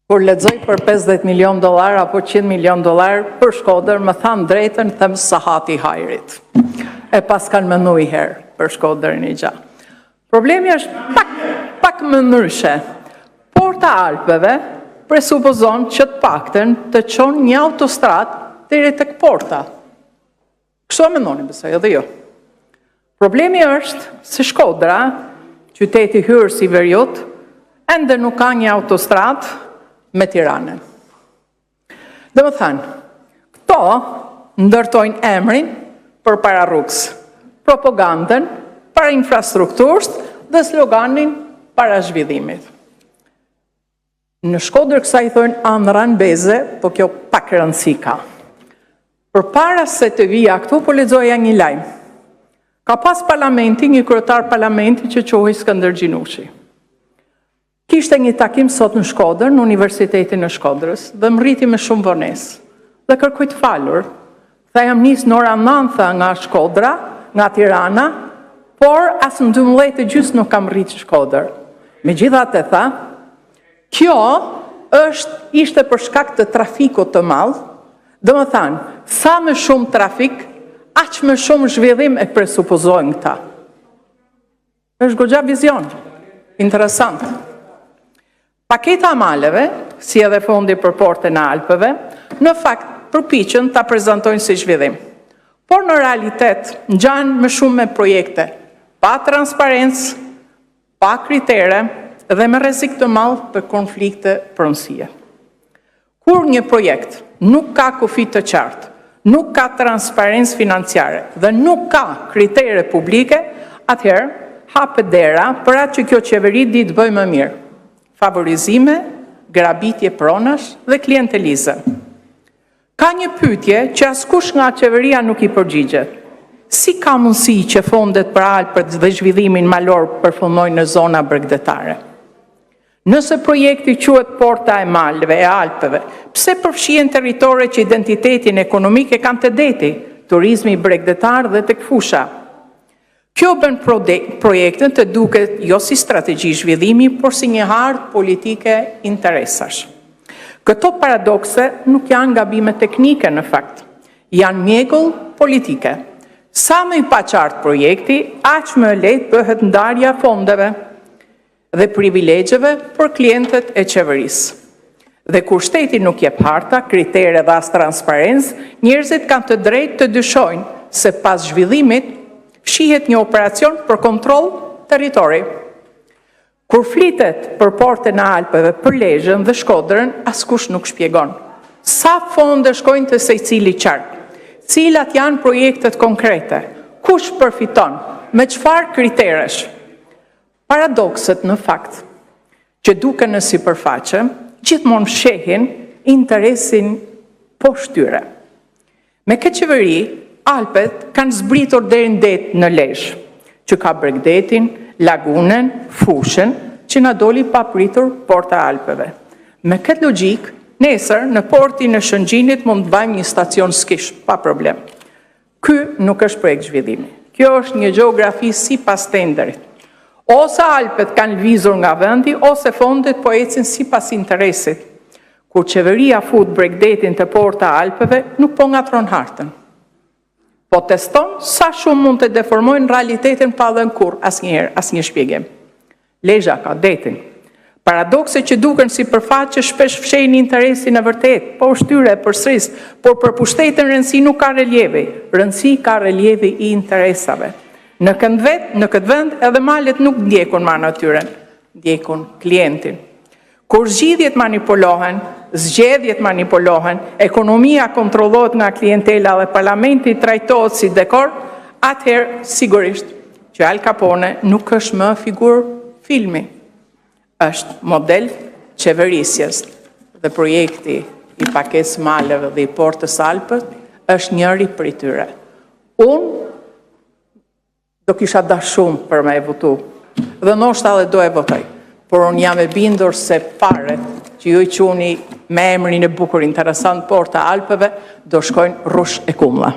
Kur lexoj për $50 milion apo $100 milion për Shkodër, më thanë drejtën, them sahati hajrit. E pas kanë mënu i herë për Shkodërin i gjatë. Problemi është pak më ndryshe. Porta Alpeve presupozon që të paktën të çon një autostradë deri tek porta. Kështu e mendoni besoj edhe jo. Problemi është se Shkodra, qyteti hyrës i Veriut, ende nuk ka një autostradë me Tiranën. Dhe më thanë, këto ndërtojnë emrin për para rrugës, propagandën para infrastrukturës dhe sloganin para zhvillimit. Në Shkodër kësa i thonë Amran Beze, po kjo pak rëndësi ka. Për para se të vija këtu, po lexoja një lajm. Ka pas parlamenti, një kryetar parlamenti që quhej Skënder Gjinushi. Kishte një takim sot në Shkodër, në Universitetin e Shkodrës, dhe më rriti me shumë vonesë. Dhe kërkoj të falur, dhe jam nisë në ora 9 nga Shkodra, nga Tirana, por asë në 12:30 nuk kam rritë Shkodër. Megjithatë tha, kjo ishte për shkak të trafikut të madh, dhe më thanë, sa më shumë trafik, aq më shumë zhvillim e presupozojnë këta. Është goxha vizion. Interesant. Paketa maleve, si edhe fondi për portën e Alpeve, në fakt përpiqen ta prezantojnë si zhvillim. Por në realitet ngjan më shumë me projekte pa transparencë, pa kritere dhe me rrezik të madh për konflikte pronësie. Kur një projekt nuk ka kufi të qartë, nuk ka transparencë financiare dhe nuk ka kritere publike, atëherë hapet dera për atë që kjo qeveri di të bëjë më mirë. Favorizime, grabitje pronash dhe klientelizë. Ka një pyetje që askush nga qeveria nuk i përgjigjet. Si ka mundësi që fondet për Alpët dhe zhvillimin malor përfundojnë në zona bregdetare? Nëse projekti quhet Porta e Maleve e Alpeve, pse përfshihen territore që identitetin ekonomik e kanë të deti, turizmi bregdetar dhe tek fusha? Kjo bën projektin të duket jo si strategji zhvillimi, por si një hartë politike interesash. Këto paradokse nuk janë gabime teknike në fakt, janë mjegull politike. Sa më i paqartë projekti, aq më lehtë bëhet ndarja fondeve dhe privilegjeve për klientët e qeverisë. Dhe kur shteti nuk jep harta, kritere dhe as transparencë, njerëzit kanë të drejtë të dyshojnë se pas zhvillimit fshihet një operacion për kontroll territori. Kur flitet për portën e Alpeve, për Lezhën dhe Shkodrën, askush nuk shpjegon. Sa fonde shkojnë të secili qark? Cilat janë projektet konkrete? Kush përfiton? Me çfarë kriteresh? Paradokset në fakt, që duken në sipërfaqe, gjithmonë fshehin interesin poshtyre. Me këtë qeveri, Alpet kanë zbritur deri në det në Lezhë, që ka bregdetin, lagunën, fushën, që na doli pa pritur porta Alpeve. Me këtë logjik, nesër në portin e Shëngjinit mund të bëjmë një stacion skish, pa problem. Ky nuk është projekt zhvillimi. Kjo është një gjeografi sipas tenderit. Ose Alpet kanë lvizur nga vendi, ose fondet po ecin sipas interesit. Kur qeveria fut bregdetin të porta Alpeve, nuk po ngatron hartën. Po teston sa shumë mund të deformojnë realitetin pa dhënë kurrë asnjëherë, asnjë shpjegim. Lezhë ka detin. Paradokse që duken sipërfaqe shpesh fshehin interesin e vërtet, po shtyre përsëris, por për pushtetin rëndësi nuk ka relievi. Rëndësi ka relievi i interesave. Në këtë vend edhe malet nuk ndjekun marrë natyren, ndjekun klientin. Kur zgjidhjet manipulohen, zgjedhjet manipulohen, ekonomia kontrollohet nga klientela dhe parlamenti trajtohet si dekor, atëherë sigurisht që Al Capone nuk është më figurë filmi. Është model qeverisjes dhe projekti i pakesë maleve dhe i portës Alpët është njëri prej tyre. Unë do kisha dashur shumë për me e votu dhe ndoshta edhe do e votoj. Por unë jam e bindur se paret që ju i quni me emrin e bukur interesant porta Alpeve do shkojnë rrush e kumlla.